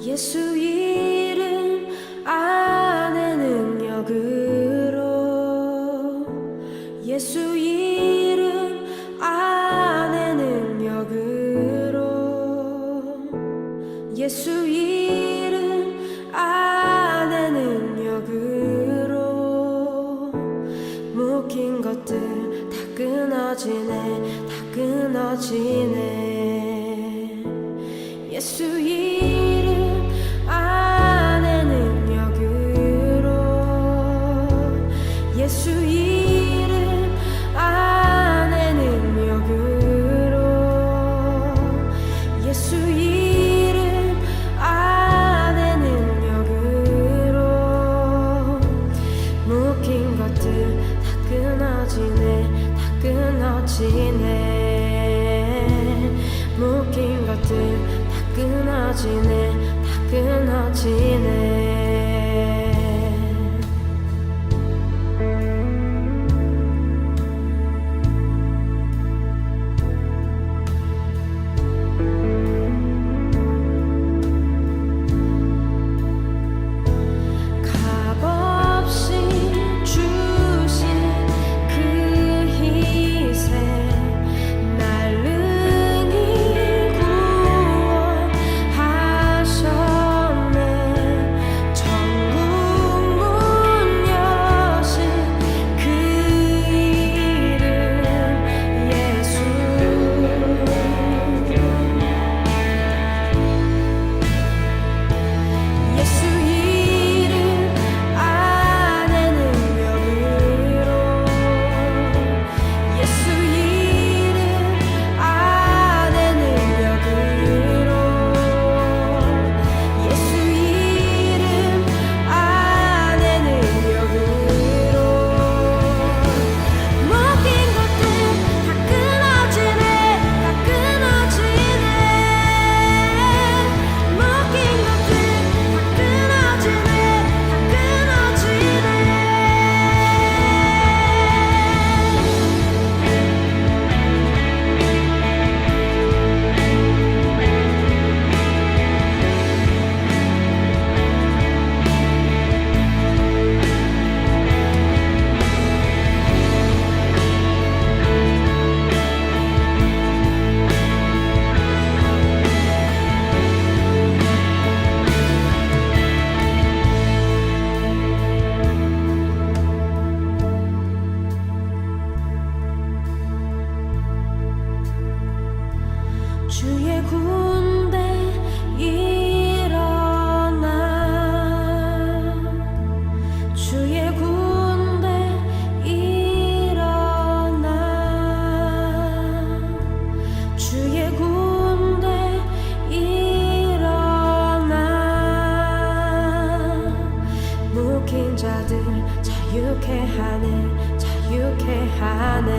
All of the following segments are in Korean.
예수 이름 안에 능력으로 예수 이름 안에 능력으로 예수 이름 안에 능력으로 묶인 것들 다 끊어지네 다 끊어지네 예수 이름 안에 능력으로 예수 이름 안에 능력으로 예수 이름 안에 능력으로 묶인 것들 다 끊어지네 다 끊어지네 묶인 것들 끊어지네 다 끊어지네 값없이 주신 그 희생 날 능히 구원하셨네 천국 문 여신 그 이름 예수 예수 이름 안에 능력으로 예수 이름 안에 능력으로 예수 이름 안에 능력으로 묶인 것들 다 끊어지네 다 끊어지네 묶인 것들 다 끊어지네 다 끊어지네 주의 군대 일어나 주의 군대 일어나 주의 군대 일어나 묶인 자들 자유케 하네 자유케 하네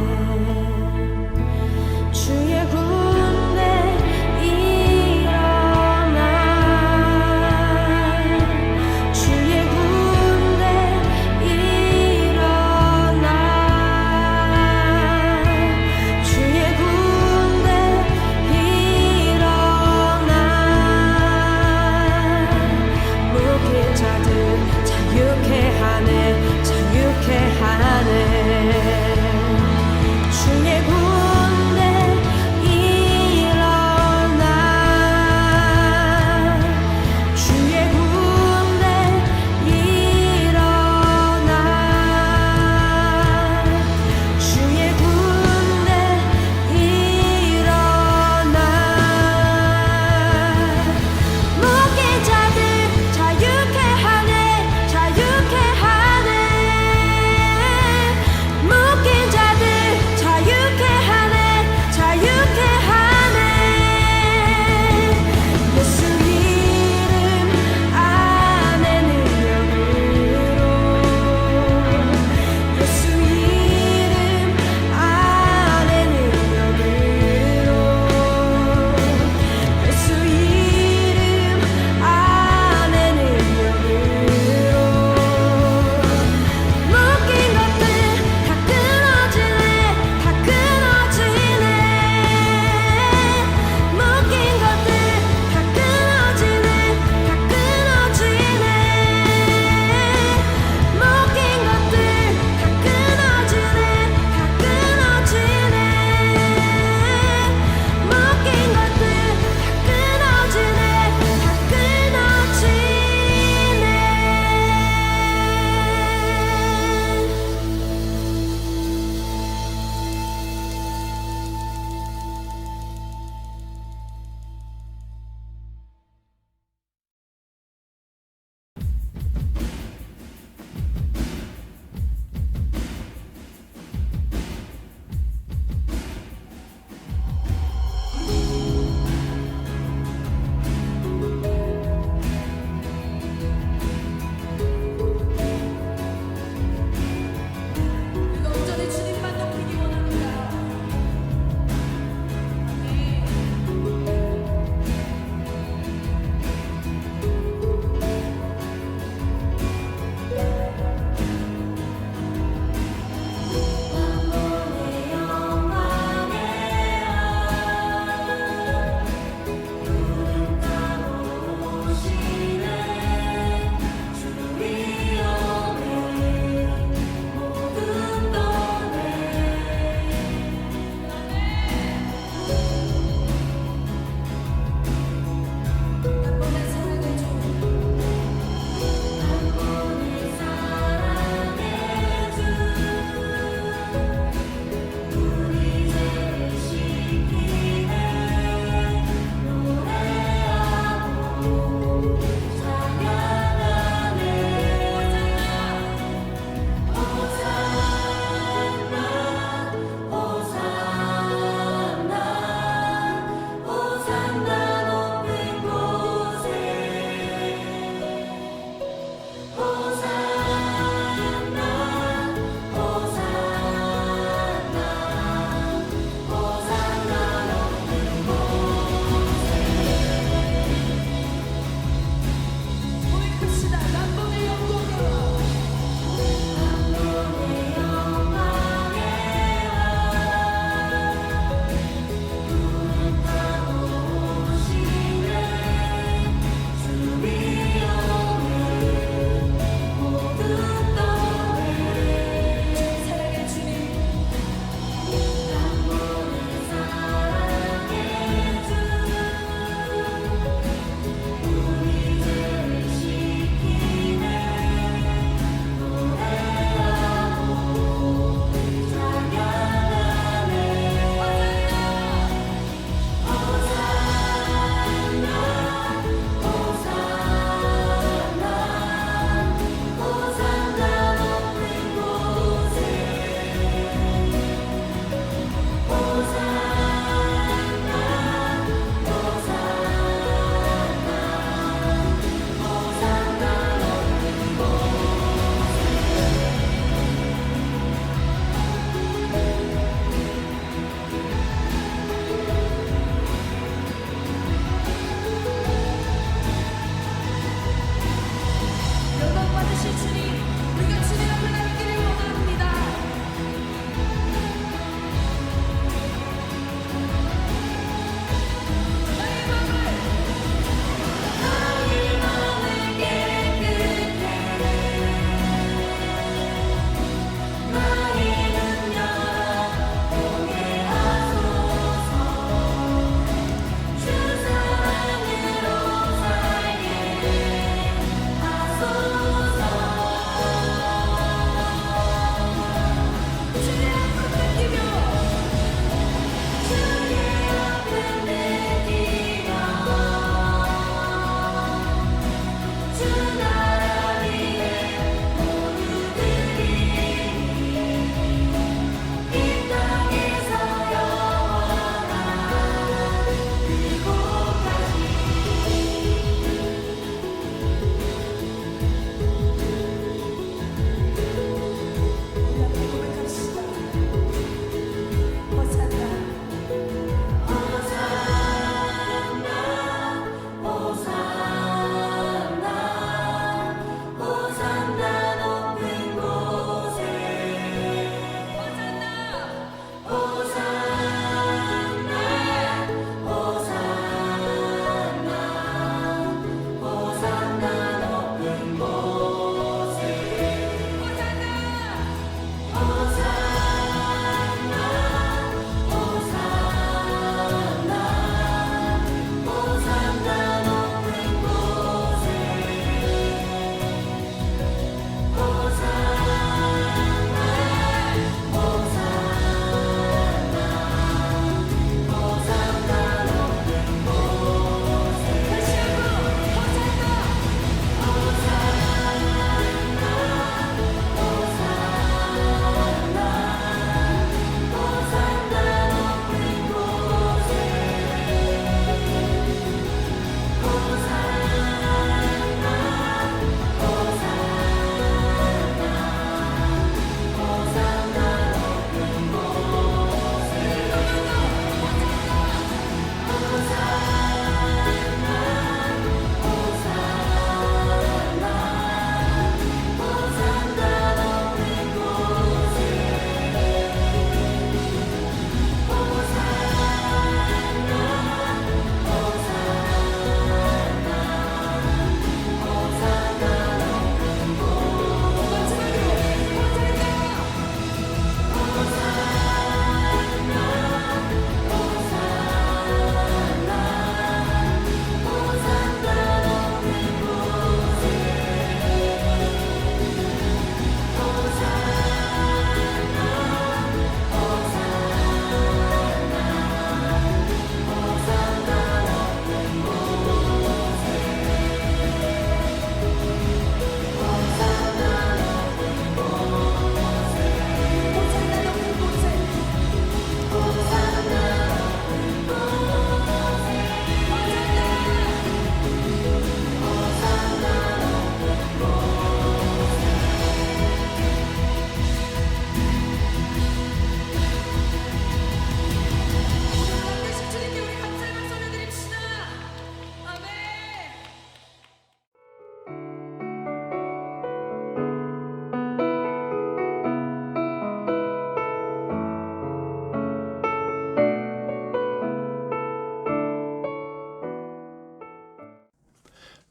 주의 군대 일어나 주의 군대 일어나 주의 군대 일어나 묶인 자들 자유케 하네 자유케 하네 주의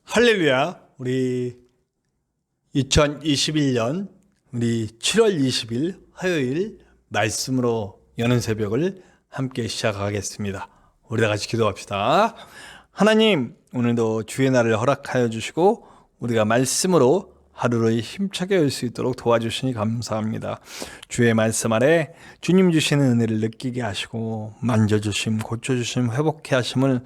할렐루야. 우리 2021년 우리 7월 20일 화요일 말씀으로 여는 새벽을 함께 시작하겠습니다. 우리 다 같이 기도합시다. 하나님, 오늘도 주의 날을 허락하여 주시고 우리가 말씀으로 하루를 힘차게 할 수 있도록 도와주시니 감사합니다. 주의 말씀 아래 주님 주시는 은혜를 느끼게 하시고 만져주심, 고쳐주심, 회복해 하심을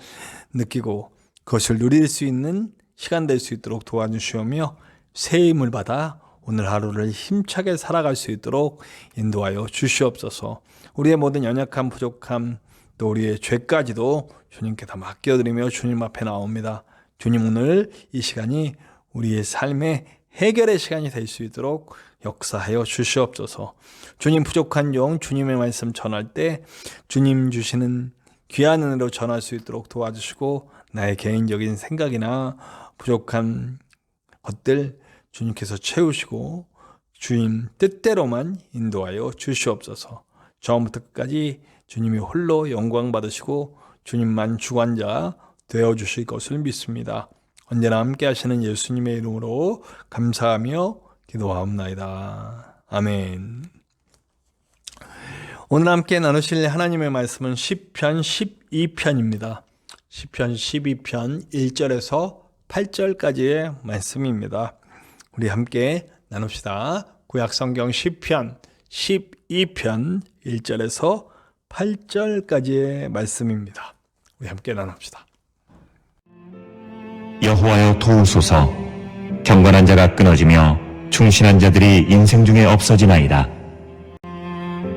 느끼고 그것을 누릴 수 있는 시간 될 수 있도록 도와주시오며 새 힘을 받아 오늘 하루를 힘차게 살아갈 수 있도록 인도하여 주시옵소서. 우리의 모든 연약함, 부족함, 또 우리의 죄까지도 주님께 다 맡겨드리며 주님 앞에 나옵니다. 주님, 오늘 이 시간이 우리의 삶의 해결의 시간이 될 수 있도록 역사하여 주시옵소서. 주님, 부족한 종 주님의 말씀 전할 때 주님 주시는 귀한 은혜로 전할 수 있도록 도와주시고 나의 개인적인 생각이나 부족한 것들 주님께서 채우시고 주님 뜻대로만 인도하여 주시옵소서. 처음부터 끝까지 주님이 홀로 영광 받으시고 주님만 주관자 되어주실 것을 믿습니다. 언제나 함께 하시는 예수님의 이름으로 감사하며 기도하옵나이다. 아멘. 오늘 함께 나누실 하나님의 말씀은 시편 12편입니다. 시편 12편 1절에서 8절까지의 말씀입니다. 우리 함께 나눕시다. 구약성경 시편 12편 1절에서 8절까지의 말씀입니다. 우리 함께 나눕시다. 여호와여 도우소서. 경건한 자가 끊어지며 충실한 자들이 인생 중에 없어지나이다.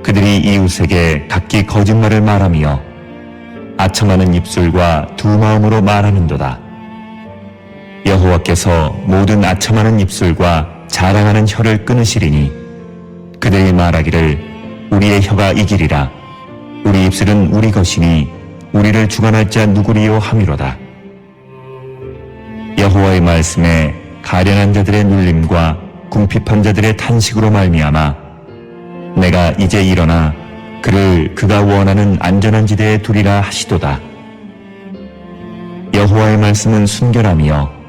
그들이 이웃에게 각기 거짓말을 말하며 아첨하는 입술과 두 마음으로 말하는도다. 여호와께서 모든 아첨하는 입술과 자랑하는 혀를 끊으시리니 그들이 말하기를 우리의 혀가 이기리라. 우리 입술은 우리 것이니 우리를 주관할 자 누구리요 하미로다. 여호와의 말씀에 가련한 자들의 눌림과 궁핍한 자들의 탄식으로 말미암아 내가 이제 일어나 그를 그가 원하는 안전한 지대에 두리라 하시도다. 여호와의 말씀은 순결하며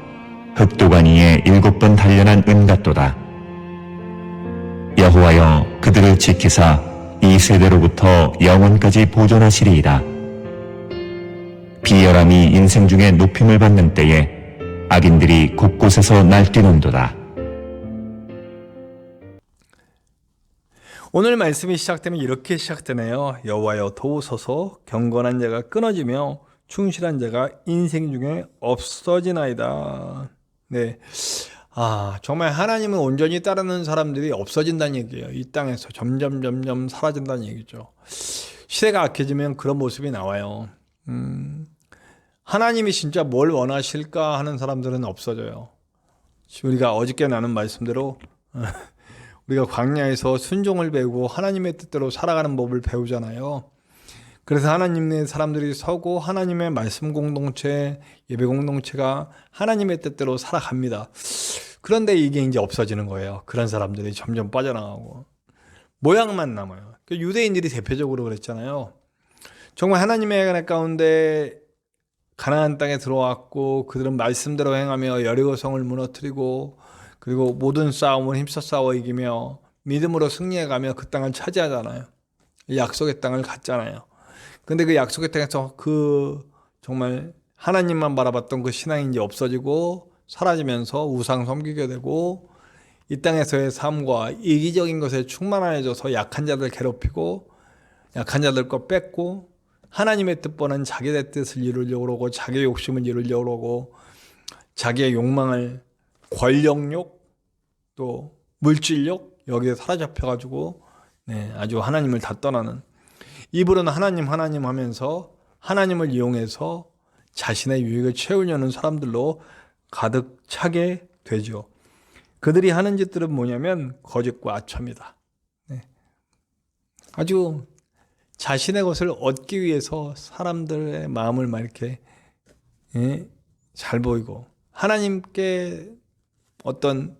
흑도관 위에 7번 단련한 은 같도다. 여호와여 그들을 지키사 이 세대로부터 영원까지 보존하시리이다. 비열함이 인생 중에 높임을 받는 때에 악인들이 곳곳에서 날뛰는도다. 오늘 말씀이 시작되면 이렇게 시작되네요. 여호와여 도우소서. 경건한 자가 끊어지며 충실한 자가 인생 중에 없어지나이다. 네. 정말 하나님을 온전히 따르는 사람들이 없어진다는 얘기예요. 이 땅에서 점점 사라진다는 얘기죠. 시대가 악해지면 그런 모습이 나와요. 하나님이 진짜 뭘 원하실까 하는 사람들은 없어져요. 우리가 어저께 나눈 말씀대로 우리가 광야에서 순종을 배우고 하나님의 뜻대로 살아가는 법을 배우잖아요. 그래서 하나님의 사람들이 서고 하나님의 말씀 공동체, 예배 공동체가 하나님의 뜻대로 살아갑니다. 그런데 이게 이제 없어지는 거예요. 그런 사람들이 점점 빠져나가고 모양만 남아요. 유대인들이 대표적으로 그랬잖아요. 정말 하나님의 은혜 가운데 가나안 땅에 들어왔고 그들은 말씀대로 행하며 여리고성을 무너뜨리고 그리고 모든 싸움을 힘써 싸워 이기며 믿음으로 승리해가며 그 땅을 차지하잖아요. 약속의 땅을 갔잖아요. 근데 그 약속의 땅에서 정말 하나님만 바라봤던 그 신앙이 이제 없어지고 사라지면서 우상 섬기게 되고 이 땅에서의 삶과 이기적인 것에 충만해져서 약한 자들 괴롭히고 약한 자들 거 뺏고 하나님의 뜻보다는 자기의 뜻을 이루려고 그러고 자기의 욕심을 이루려고 그러고 자기의 욕망을 권력욕 또 물질욕 여기에 사로잡혀가지고 아주 하나님을 다 떠나는 입으로는 하나님 하면서 하나님을 이용해서 자신의 유익을 채우려는 사람들로 가득 차게 되죠. 그들이 하는 짓들은 뭐냐면 거짓과 아첨이다. 아주 자신의 것을 얻기 위해서 사람들의 마음을 막 이렇게 잘 보이고 하나님께 어떤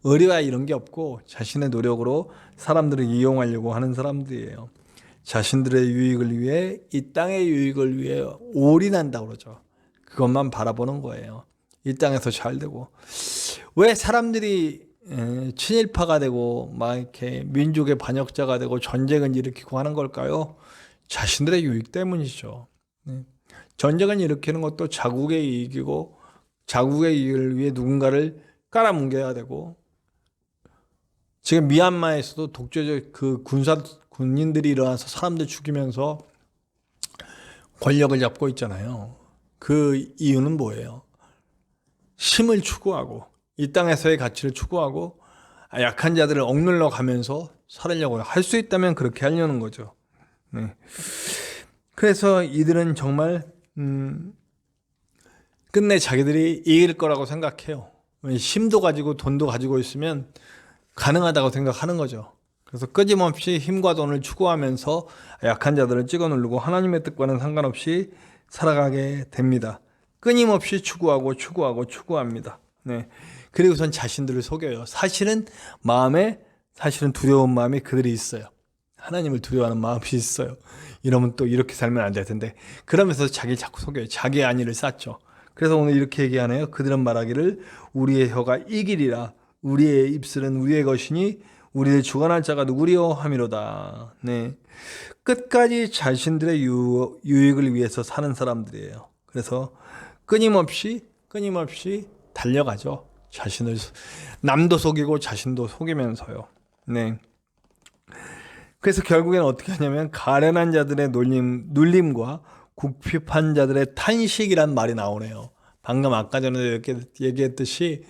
의뢰와 이런 게 없고 자신의 노력으로 사람들을 이용하려고 하는 사람들이에요. 자신들의 유익을 위해 이 땅의 유익을 위해 올인한다고 그러죠. 그것만 바라보는 거예요. 이 땅에서 잘 되고. 왜 사람들이 친일파가 되고 막 이렇게 민족의 반역자가 되고 전쟁을 일으키고 하는 걸까요? 자신들의 유익 때문이죠. 전쟁을 일으키는 것도 자국의 이익이고 자국의 이익을 위해 누군가를 깔아뭉개야 되고, 지금 미얀마에서도 독재적 그 군인들이 일어나서 사람들 죽이면서 권력을 잡고 있잖아요. 그 이유는 뭐예요? 힘을 추구하고 이 땅에서의 가치를 추구하고 약한 자들을 억눌러 가면서 살으려고 할 수 있다면 그렇게 하려는 거죠. 네. 그래서 이들은 정말 끝내 자기들이 이길 거라고 생각해요. 힘도 가지고 돈도 가지고 있으면 가능하다고 생각하는 거죠. 그래서 끊임없이 힘과 돈을 추구하면서 약한 자들을 찍어 누르고 하나님의 뜻과는 상관없이 살아가게 됩니다. 끊임없이 추구합니다. 네. 그리고선 자신들을 속여요. 사실은 두려운 마음이 그들이 있어요. 하나님을 두려워하는 마음이 있어요. 이러면 또 이렇게 살면 안 될 텐데. 그러면서 자기를 자꾸 속여요. 자기의 안위를 쌓죠. 그래서 오늘 이렇게 얘기하네요. 그들은 말하기를 우리의 혀가 이기리라. 우리의 입술은 우리의 것이니 우리를 주관할 자가 누구리요 함이로다. 네. 끝까지 자신들의 유익을 위해서 사는 사람들이에요. 그래서 끊임없이 달려가죠. 남도 속이고 자신도 속이면서요. 네. 그래서 결국에는 어떻게 하냐면 가련한 자들의 눌림과 궁핍한 자들의 탄식이란 말이 나오네요. 방금 아까 전에 이렇게 얘기했듯이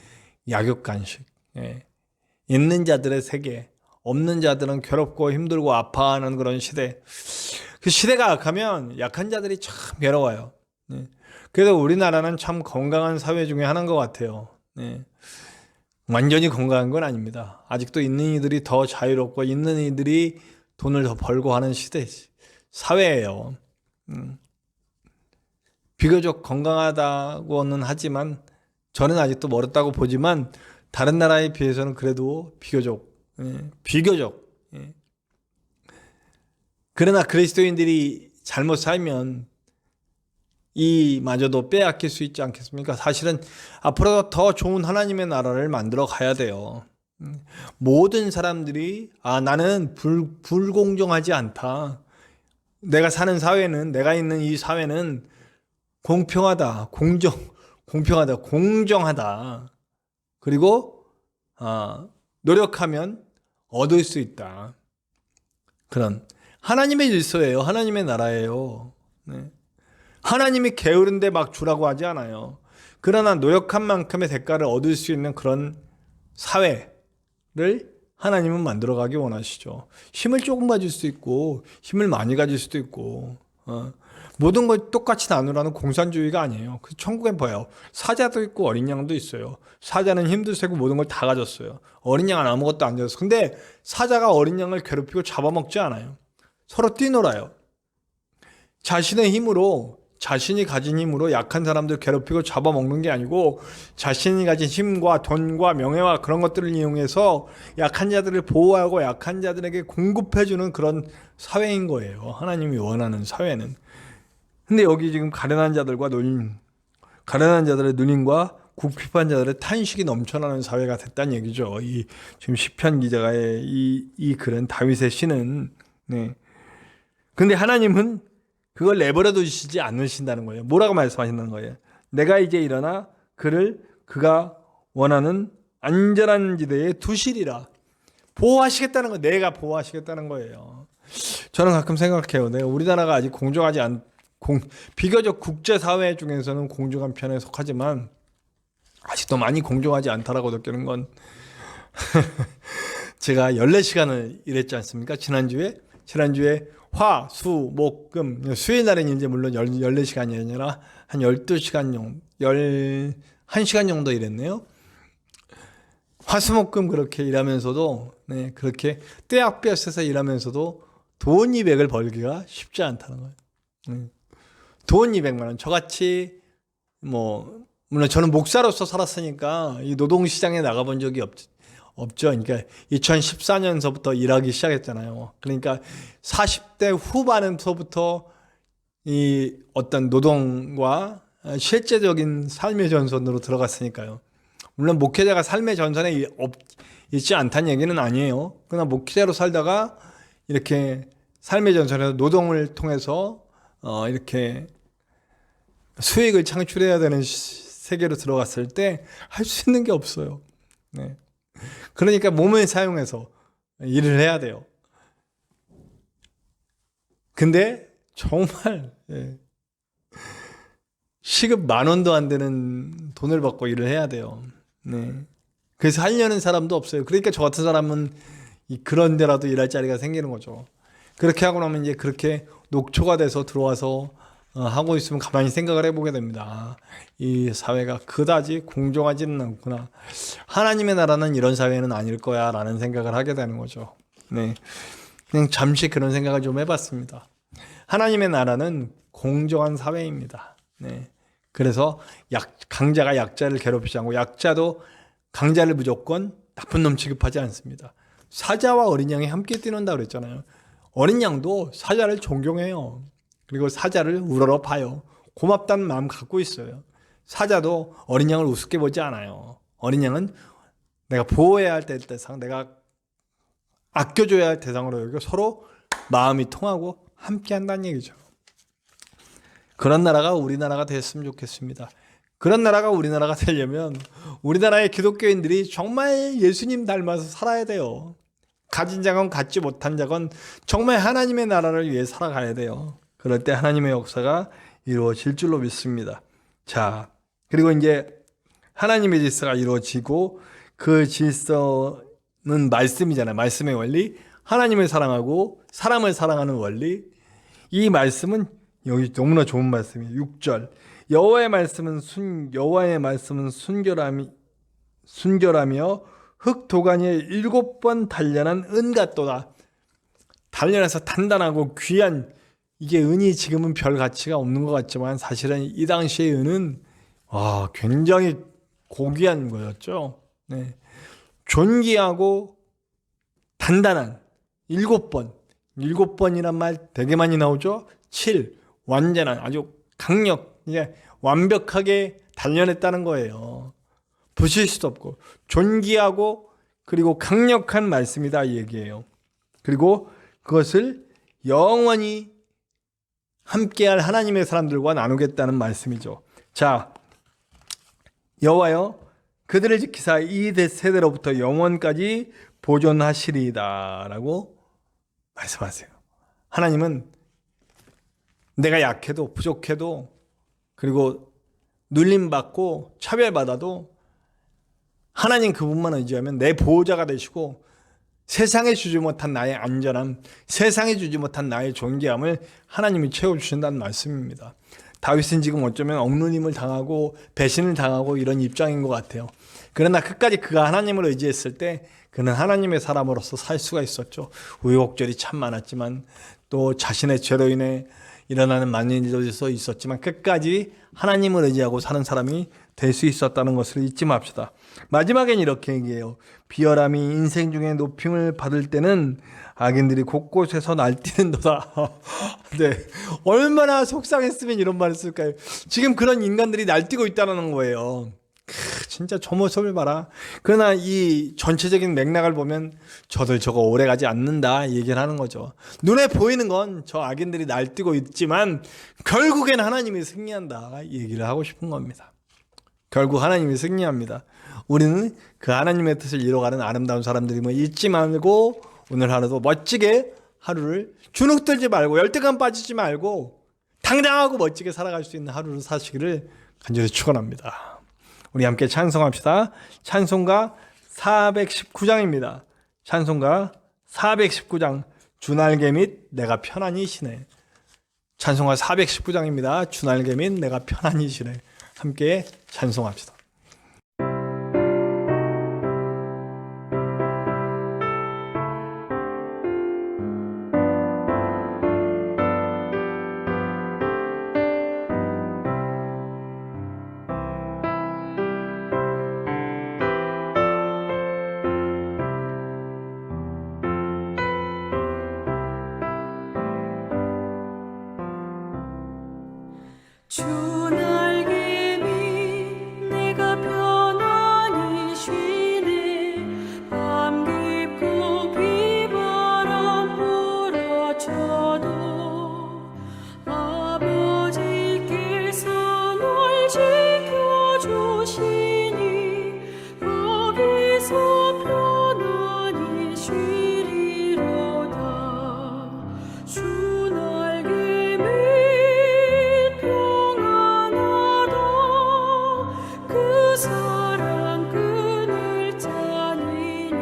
약육간식. 예. 있는 자들의 세계, 없는 자들은 괴롭고 힘들고 아파하는 그런 시대. 그 시대가 악하면 약한 자들이 참 괴로워요. 예. 그래서 우리나라는 참 건강한 사회 중에 하나인 것 같아요. 예. 완전히 건강한 건 아닙니다. 아직도 있는 이들이 더 자유롭고 있는 이들이 돈을 더 벌고 하는 사회예요. 비교적 건강하다고는 하지만 저는 아직도 멀었다고 보지만 다른 나라에 비해서는 그래도 비교적. 그러나 그리스도인들이 잘못 살면 이마저도 빼앗길 수 있지 않겠습니까? 사실은 앞으로 더 좋은 하나님의 나라를 만들어 가야 돼요. 모든 사람들이 나는 불공정하지 않다. 내가 사는 사회는, 내가 있는 이 사회는 공평하다, 공정하다. 그리고 노력하면 얻을 수 있다. 그런 하나님의 질서예요. 하나님의 나라예요. 네. 하나님이 게으른데 막 주라고 하지 않아요. 그러나 노력한 만큼의 대가를 얻을 수 있는 그런 사회를 하나님은 만들어가기 원하시죠. 힘을 조금 가질 수도 있고 힘을 많이 가질 수도 있고 모든 걸 똑같이 나누라는 공산주의가 아니에요. 그 천국에 봐요. 사자도 있고 어린 양도 있어요. 사자는 힘도 세고 모든 걸 다 가졌어요. 어린 양은 아무것도 안 가졌어. 근데 사자가 어린 양을 괴롭히고 잡아먹지 않아요. 서로 뛰놀아요. 자신이 가진 힘으로 약한 사람들 괴롭히고 잡아먹는 게 아니고 자신이 가진 힘과 돈과 명예와 그런 것들을 이용해서 약한 자들을 보호하고 약한 자들에게 공급해주는 그런 사회인 거예요. 하나님이 원하는 사회는. 근데 여기 지금 가련한 자들의 눌림과 궁핍한 자들의 탄식이 넘쳐나는 사회가 됐다는 얘기죠. 지금 시편 기자가의 이 글은 다윗의 시는. 네. 근데 하나님은 그걸 내버려 두시지 않으신다는 거예요. 뭐라고 말씀하신다는 거예요? 내가 이제 일어나 그가 원하는 안전한 지대에 두시리라. 보호하시겠다는 거예요. 내가 보호하시겠다는 거예요. 저는 가끔 생각해요. 우리나라가 아직 비교적 국제사회 중에서는 공정한 편에 속하지만 아직도 많이 공정하지 않다라고 느끼는 건 제가 14시간을 일했지 않습니까? 지난주에 화, 수, 목, 금, 수요일 날은 이제 물론 14시간이 아니라 한 12시간 정도, 11시간 정도 일했네요. 화, 수, 목, 금 그렇게 일하면서도, 네, 그렇게 떼약볕에서 일하면서도 돈 200을 벌기가 쉽지 않다는 거예요. 돈 200만 원. 저같이, 물론 저는 목사로서 살았으니까 이 노동시장에 나가본 적이 없죠. 그러니까 2014년서부터 일하기 시작했잖아요. 그러니까 40대 후반에서부터 이 어떤 노동과 실제적인 삶의 전선으로 들어갔으니까요. 물론 목회자가 삶의 전선에 있지 않다는 얘기는 아니에요. 그러나 목회자로 살다가 이렇게 삶의 전선에서 노동을 통해서 이렇게 수익을 창출해야 되는 세계로 들어갔을 때 할 수 있는 게 없어요. 네. 그러니까 몸을 사용해서 일을 해야 돼요. 근데 정말 시급 10,000원도 안 되는 돈을 받고 일을 해야 돼요. 네. 그래서 하려는 사람도 없어요. 그러니까 저 같은 사람은 그런 데라도 일할 자리가 생기는 거죠. 그렇게 하고 나면 이제 그렇게 녹초가 돼서 들어와서 하고 있으면 가만히 생각을 해보게 됩니다. 이 사회가 그다지 공정하지는 않구나. 하나님의 나라는 이런 사회는 아닐 거야 라는 생각을 하게 되는 거죠. 네. 그냥 잠시 그런 생각을 좀 해봤습니다. 하나님의 나라는 공정한 사회입니다. 네. 그래서 강자가 약자를 괴롭히지 않고 약자도 강자를 무조건 나쁜 놈 취급하지 않습니다. 사자와 어린 양이 함께 뛰는다 그랬잖아요. 어린 양도 사자를 존경해요. 그리고 사자를 우러러 봐요. 고맙다는 마음 갖고 있어요. 사자도 어린 양을 우습게 보지 않아요. 어린 양은 내가 보호해야 할 대상, 내가 아껴줘야 할 대상으로 여기고 서로 마음이 통하고 함께 한다는 얘기죠. 그런 나라가 우리나라가 됐으면 좋겠습니다. 그런 나라가 우리나라가 되려면 우리나라의 기독교인들이 정말 예수님 닮아서 살아야 돼요. 가진 자건 갖지 못한 자건 정말 하나님의 나라를 위해 살아가야 돼요. 그럴 때 하나님의 역사가 이루어질 줄로 믿습니다. 자, 그리고 이제 하나님의 질서가 이루어지고 그 질서는 말씀이잖아요. 말씀의 원리, 하나님을 사랑하고 사람을 사랑하는 원리. 이 말씀은 여기 너무나 좋은 말씀이에요. 6절. 여호와의 말씀은 순결하며 흙 도가니에 7번 단련한 은 같도다. 단련해서 단단하고 귀한, 이게 은이 지금은 별 가치가 없는 것 같지만 사실은 이 당시의 은은 굉장히 고귀한 거였죠. 네. 존귀하고 단단한 7번. 7번이란 말 되게 많이 나오죠. 7. 완전한, 아주 강력, 이제 완벽하게 단련했다는 거예요. 부실 수도 없고 존귀하고 그리고 강력한 말씀이다 이 얘기예요. 그리고 그것을 영원히 함께할 하나님의 사람들과 나누겠다는 말씀이죠. 자, 여호와여 그들을 지키사 이 세대로부터 영원까지 보존하시리이다 라고 말씀하세요. 하나님은 내가 약해도 부족해도 그리고 눌림받고 차별받아도 하나님 그분만 의지하면 내 보호자가 되시고 세상에 주지 못한 나의 안전함, 세상에 주지 못한 나의 존귀함을 하나님이 채워주신다는 말씀입니다. 다윗은 지금 어쩌면 억눌림을 당하고 배신을 당하고 이런 입장인 것 같아요. 그러나 끝까지 그가 하나님을 의지했을 때 그는 하나님의 사람으로서 살 수가 있었죠. 우여곡절이 참 많았지만 또 자신의 죄로 인해 일어나는 많은 일들이 있었지만 끝까지 하나님을 의지하고 사는 사람이 될 수 있었다는 것을 잊지 맙시다. 마지막엔 이렇게 얘기해요. 비열함이 인생 중에 높임을 받을 때는 악인들이 곳곳에서 날뛰는도다. 네, 얼마나 속상했으면 이런 말을 쓸까요? 지금 그런 인간들이 날뛰고 있다는 거예요. 진짜 저 모습을 봐라. 그러나 이 전체적인 맥락을 보면 저들 저거 오래가지 않는다 얘기를 하는 거죠. 눈에 보이는 건 저 악인들이 날뛰고 있지만 결국엔 하나님이 승리한다 얘기를 하고 싶은 겁니다. 결국 하나님이 승리합니다. 우리는 그 하나님의 뜻을 이뤄가는 아름다운 사람들임을 잊지 말고 오늘 하루도 멋지게 하루를 주눅들지 말고 열등감 빠지지 말고 당당하고 멋지게 살아갈 수 있는 하루를 사시기를 간절히 축원합니다. 우리 함께 찬송합시다. 찬송가 419장입니다. 찬송가 419장 주날개 및 내가 편안히 쉬네. 찬송가 419장입니다. 주날개 및 내가 편안히 쉬네. 함께 찬송합시다. 주 날개 오시니 거기서 편안히 쉬리로다. 주 날개 및 평안하다. 그 사랑 끈을 짜니뇨.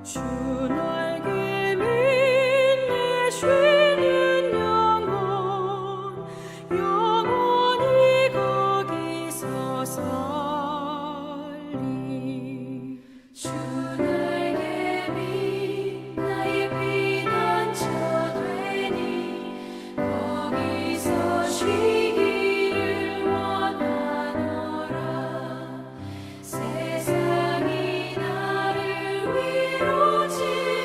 주 날개 및 내 쉬는 영혼 영원히 거기서 살리. 주 날개 및 나의 피난처 되니 거기서 쉬기를 원하노라. 세상이 나를 위로지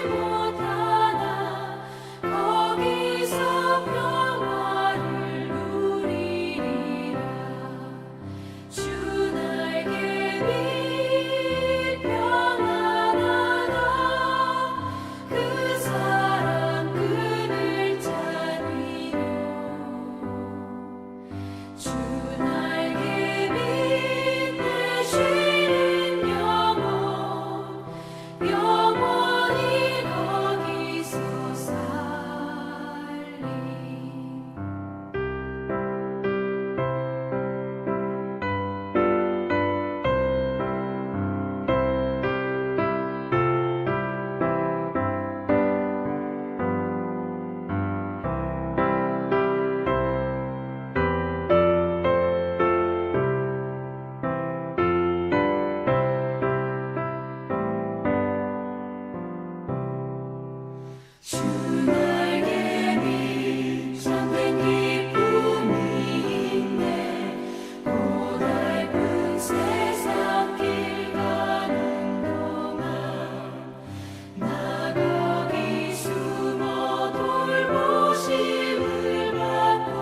못하나 거기서 평화를 누리리라. 주 날개 및 평안하다. 그 사랑 끈을 짜니요. 주 날개 및 내 쉬는 영혼 영원히 거기서 살리. 주 날개 및 참된 기쁨이 있네. 고달픈 세상 길 가는 동안 나 거기 숨어 돌보심을 받고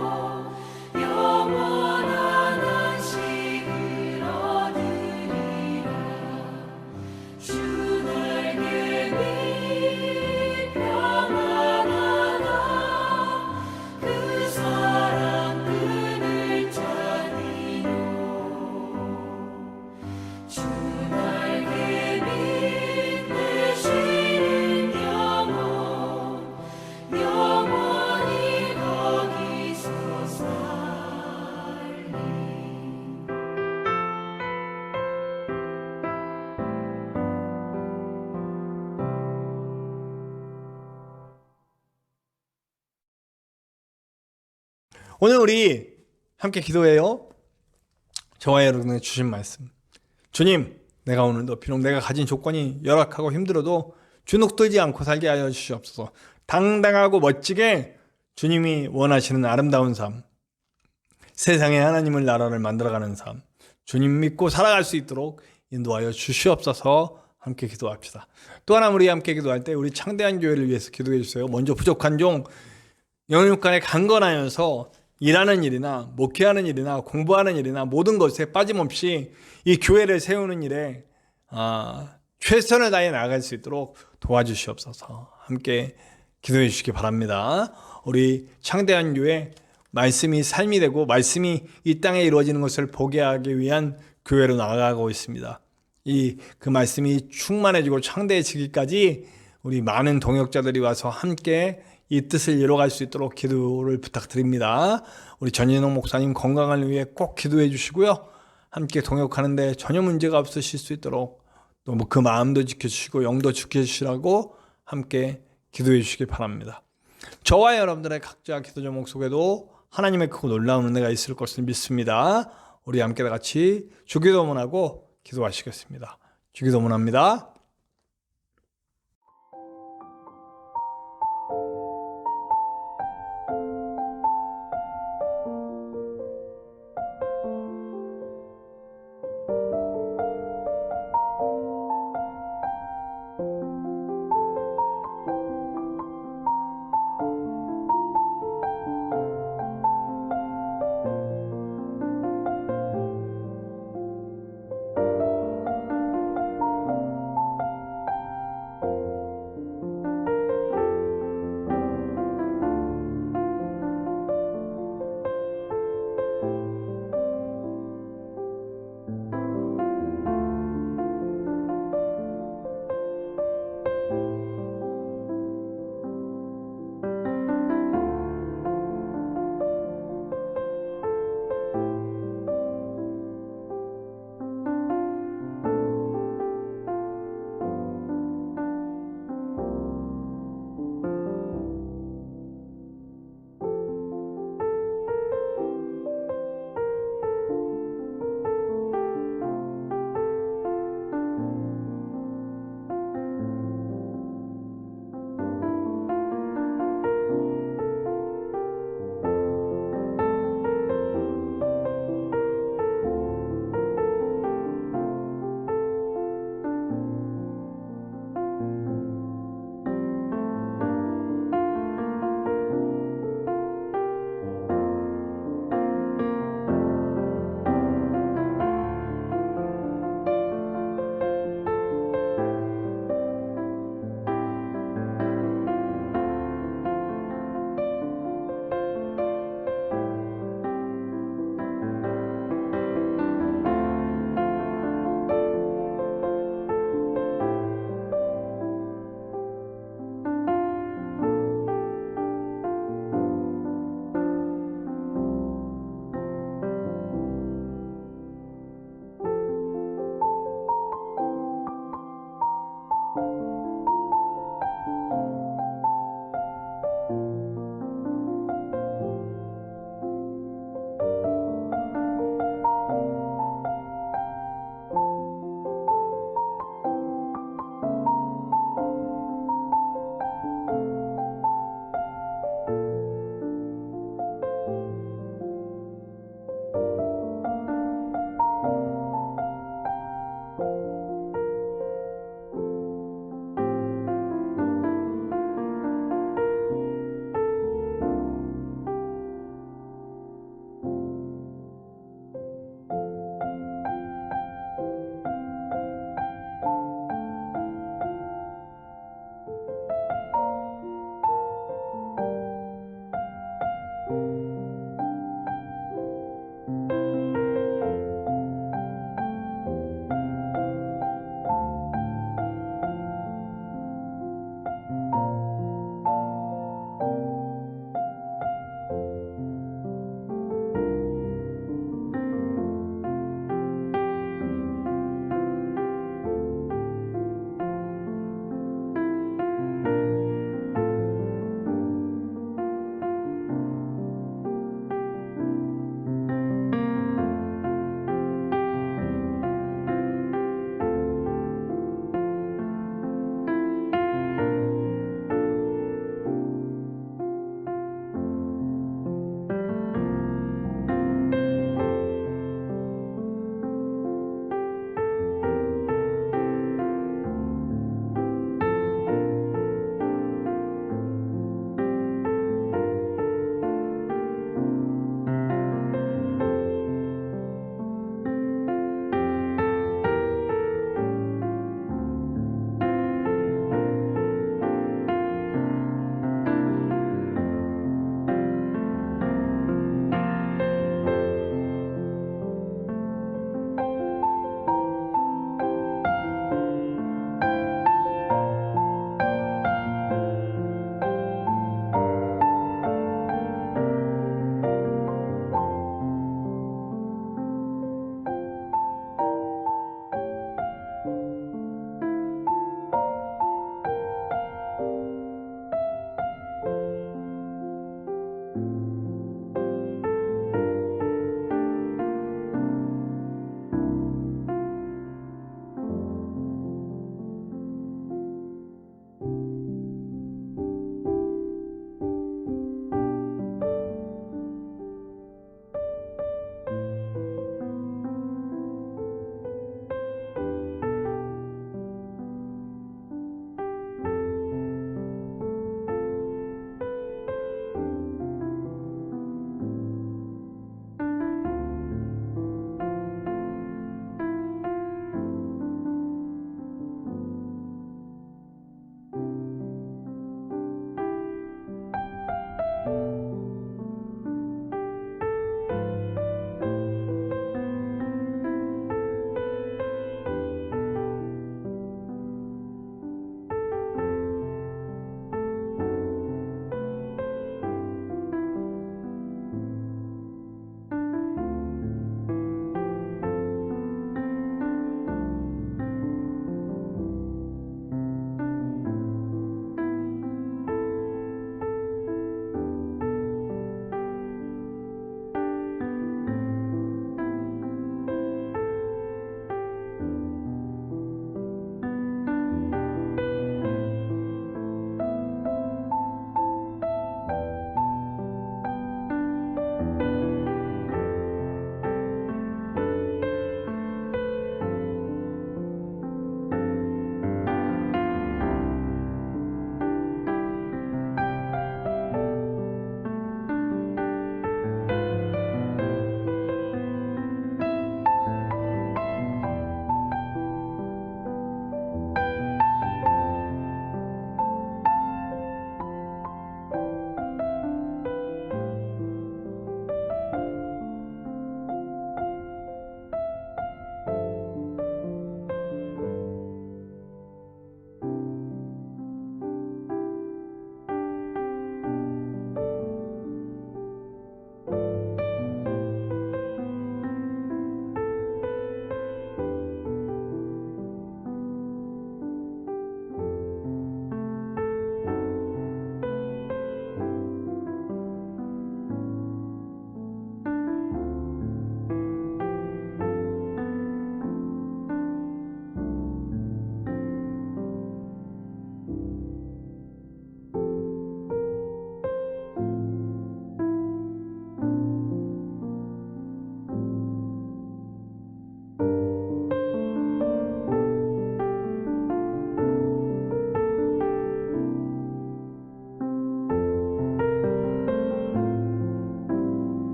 영원한 안식을 얻으리라. 주 날개 및 평안하다. 그 사랑 끈을 짜니요. 주 날개 및 내 쉬는 영혼 영원히 거기서 살리. 오늘 우리 함께 기도해요. 저와 여러분의 주신 말씀. 주님, 내가 오늘도 비록 내가 가진 조건이 열악하고 힘들어도 주눅들지 않고 살게 하여 주시옵소서. 당당하고 멋지게 주님이 원하시는 아름다운 삶, 세상에 하나님을 나라를 만들어가는 삶, 주님 믿고 살아갈 수 있도록 인도하여 주시옵소서. 함께 기도합시다. 또 하나 우리 함께 기도할 때 우리 창대한 교회를 위해서 기도해 주세요. 먼저 부족한 종 영육간에 강건하여서 일하는 일이나 목회하는 일이나 공부하는 일이나 모든 것에 빠짐없이 이 교회를 세우는 일에 최선을 다해 나아갈 수 있도록 도와주시옵소서. 함께 기도해 주시기 바랍니다. 우리 창대한 교회 말씀이 삶이 되고 말씀이 이 땅에 이루어지는 것을 보게 하기 위한 교회로 나아가고 있습니다. 그 말씀이 충만해지고 창대해지기까지 우리 많은 동역자들이 와서 함께 이 뜻을 이뤄갈 수 있도록 기도를 부탁드립니다. 우리 전인홍 목사님 건강을 위해 꼭 기도해 주시고요. 함께 동역하는데 전혀 문제가 없으실 수 있도록 또 그 마음도 지켜주시고 영도 지켜주시라고 함께 기도해 주시기 바랍니다. 저와 여러분들의 각자 기도 제목 속에도 하나님의 크고 놀라운 은혜가 있을 것을 믿습니다. 우리 함께 다 같이 주기도문하고 기도하시겠습니다. 주기도문합니다.